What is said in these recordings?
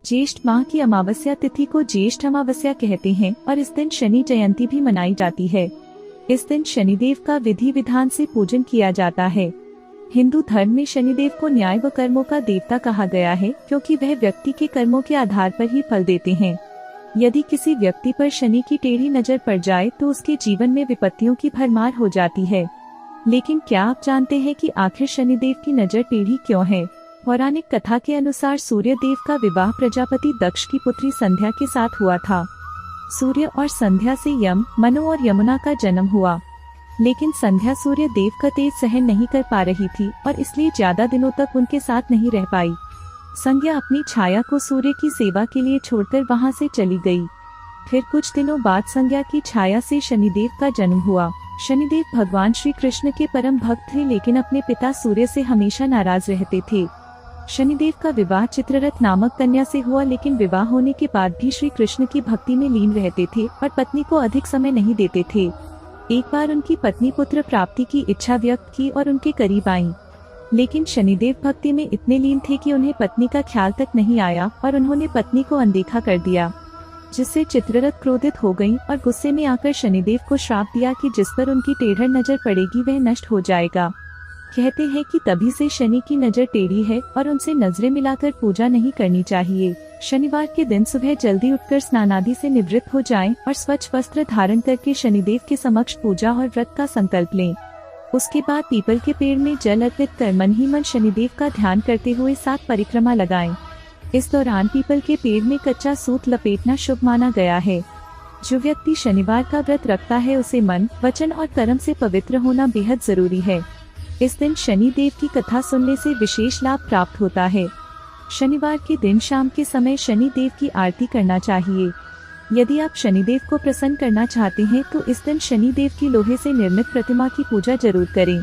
ज्येष्ठ माह की अमावस्या तिथि को ज्येष्ठ अमावस्या कहते हैं और इस दिन शनि जयंती भी मनाई जाती है। इस दिन शनिदेव का विधि विधान से पूजन किया जाता है। हिंदू धर्म में शनिदेव को न्याय व कर्मों का देवता कहा गया है, क्योंकि वह व्यक्ति के कर्मों के आधार पर ही फल देते हैं। यदि किसी व्यक्ति पर शनि की टेढ़ी नजर पड़ जाए तो उसके जीवन में विपत्तियों की भरमार हो जाती है। लेकिन क्या आप जानते हैं कि आखिर शनिदेव की नजर टेढ़ी क्यों है? पौराणिक कथा के अनुसार सूर्य देव का विवाह प्रजापति दक्ष की पुत्री संध्या के साथ हुआ था। सूर्य और संध्या से यम, मनु और यमुना का जन्म हुआ। लेकिन संध्या सूर्य देव का तेज सहन नहीं कर पा रही थी और इसलिए ज्यादा दिनों तक उनके साथ नहीं रह पाई। संध्या अपनी छाया को सूर्य की सेवा के लिए छोड़कर वहां से चली गई। फिर कुछ दिनों बाद संध्या की छाया से शनिदेव का जन्म हुआ। शनिदेव भगवान श्री कृष्ण के परम भक्त थे, लेकिन अपने पिता सूर्य से हमेशा नाराज रहते थे। शनिदेव का विवाह चित्ररथ नामक कन्या से हुआ, लेकिन विवाह होने के बाद भी श्री कृष्ण की भक्ति में लीन रहते थे और पत्नी को अधिक समय नहीं देते थे। एक बार उनकी पत्नी पुत्र प्राप्ति की इच्छा व्यक्त की और उनके करीब आईं। लेकिन शनिदेव भक्ति में इतने लीन थे कि उन्हें पत्नी का ख्याल तक नहीं आया और उन्होंने पत्नी को अनदेखा कर दिया, जिससे चित्ररथ क्रोधित हो गईं और गुस्से में आकर शनिदेव को श्राप दिया कि जिस पर उनकी टेढ़र नजर पड़ेगी वह नष्ट हो जाएगा। कहते हैं कि तभी से शनि की नजर टेढ़ी है और उनसे नजरें मिलाकर पूजा नहीं करनी चाहिए। शनिवार के दिन सुबह जल्दी उठकर स्नान आदि से निवृत्त हो जाएं और स्वच्छ वस्त्र धारण करके शनिदेव के समक्ष पूजा और व्रत का संकल्प लें। उसके बाद पीपल के पेड़ में जल अर्पित कर मन ही मन शनिदेव का ध्यान करते हुए 7 परिक्रमा लगाएं। इस दौरान पीपल के पेड़ में कच्चा सूत लपेटना शुभ माना गया है। जो व्यक्ति शनिवार का व्रत रखता है उसे मन, वचन और कर्म से पवित्र होना बेहद जरूरी है। इस दिन शनि देव की कथा सुनने से विशेष लाभ प्राप्त होता है। शनिवार के दिन शाम के समय शनि देव की आरती करना चाहिए। यदि आप शनिदेव को प्रसन्न करना चाहते हैं तो इस दिन शनि देव की लोहे से निर्मित प्रतिमा की पूजा जरूर करें।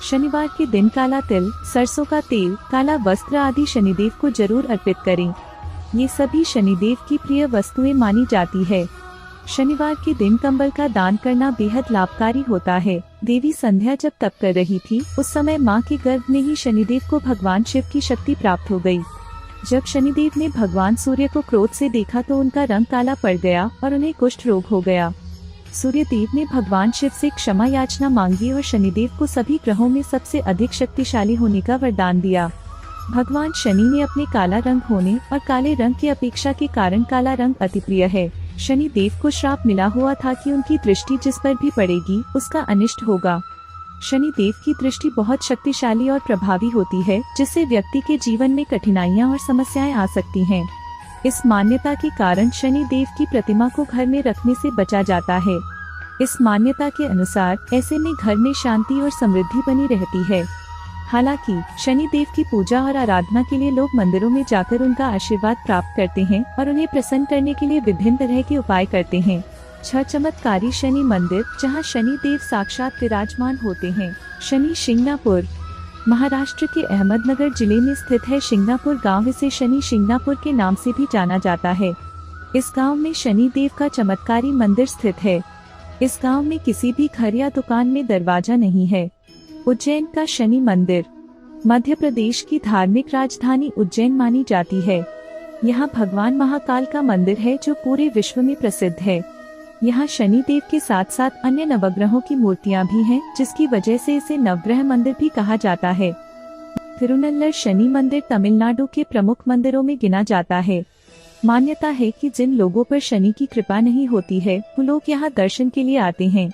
शनिवार के दिन काला तिल, सरसों का तेल, काला वस्त्र आदि शनिदेव को जरूर अर्पित करें। ये सभी शनिदेव की प्रिय वस्तुएं मानी जाती है। शनिवार के दिन कंबल का दान करना बेहद लाभकारी होता है। देवी संध्या जब तप कर रही थी उस समय मां के गर्भ में ही शनिदेव को भगवान शिव की शक्ति प्राप्त हो गई। जब शनिदेव ने भगवान सूर्य को क्रोध से देखा तो उनका रंग काला पड़ गया और उन्हें कुष्ठ रोग हो गया। सूर्य देव ने भगवान शिव से क्षमा याचना मांगी और शनिदेव को सभी ग्रहों में सबसे अधिक शक्तिशाली होने का वरदान दिया। भगवान शनि ने अपने काला रंग होने और काले रंग की अपेक्षा के कारण काला रंग अति प्रिय है। शनि देव को श्राप मिला हुआ था कि उनकी दृष्टि जिस पर भी पड़ेगी उसका अनिष्ट होगा। शनि देव की दृष्टि बहुत शक्तिशाली और प्रभावी होती है, जिससे व्यक्ति के जीवन में कठिनाइयां और समस्याएं आ सकती हैं। इस मान्यता के कारण शनि देव की प्रतिमा को घर में रखने से बचा जाता है। इस मान्यता के अनुसार ऐसे में घर में शांति और समृद्धि बनी रहती है। हालांकि शनि देव की पूजा और आराधना के लिए लोग मंदिरों में जाकर उनका आशीर्वाद प्राप्त करते हैं और उन्हें प्रसन्न करने के लिए विभिन्न तरह के उपाय करते हैं। 6 चमत्कारी शनि मंदिर जहां शनि देव साक्षात विराजमान होते हैं। शनि शिंगणापुर महाराष्ट्र के अहमदनगर जिले में स्थित है। शिंगणापुर गांव इसे शनि शिंगणापुर के नाम से भी जाना जाता है। इस गांव में शनि देव का चमत्कारी मंदिर स्थित है। इस गांव में किसी भी घर या दुकान में दरवाजा नहीं है। उज्जैन का शनि मंदिर मध्य प्रदेश की धार्मिक राजधानी उज्जैन मानी जाती है। यहाँ भगवान महाकाल का मंदिर है जो पूरे विश्व में प्रसिद्ध है। यहाँ शनि देव के साथ साथ अन्य नवग्रहों की मूर्तियाँ भी हैं, जिसकी वजह से इसे नवग्रह मंदिर भी कहा जाता है। तिरुनल्लर शनि मंदिर तमिलनाडु के प्रमुख मंदिरों में गिना जाता है। मान्यता है कि जिन लोगों पर शनि की कृपा नहीं होती है वो लोग यहाँ दर्शन के लिए आते हैं।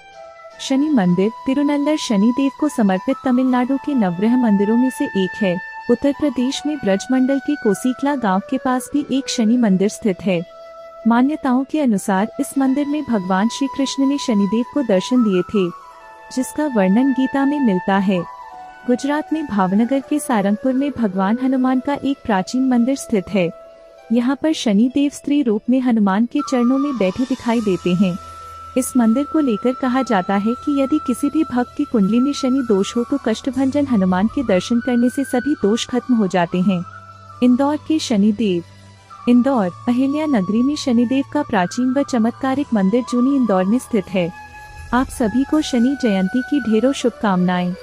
शनि मंदिर तिरुनल्लर शनि देव को समर्पित तमिलनाडु के नवग्रह मंदिरों में से एक है। उत्तर प्रदेश में ब्रजमंडल के कोसीकला गांव के पास भी एक शनि मंदिर स्थित है। मान्यताओं के अनुसार इस मंदिर में भगवान श्री कृष्ण ने शनिदेव को दर्शन दिए थे, जिसका वर्णन गीता में मिलता है। गुजरात में भावनगर के सारंगपुर में भगवान हनुमान का एक प्राचीन मंदिर स्थित है। यहाँ पर शनि देव स्त्री रूप में हनुमान के चरणों में बैठे दिखाई देते हैं। इस मंदिर को लेकर कहा जाता है कि यदि किसी भी भक्त की कुंडली में शनि दोष हो तो कष्टभंजन हनुमान के दर्शन करने से सभी दोष खत्म हो जाते हैं। इंदौर के शनिदेव इंदौर अहिल्या नगरी में शनिदेव का प्राचीन व चमत्कारिक मंदिर जूनी इंदौर में स्थित है। आप सभी को शनि जयंती की ढेरों शुभकामनाएं।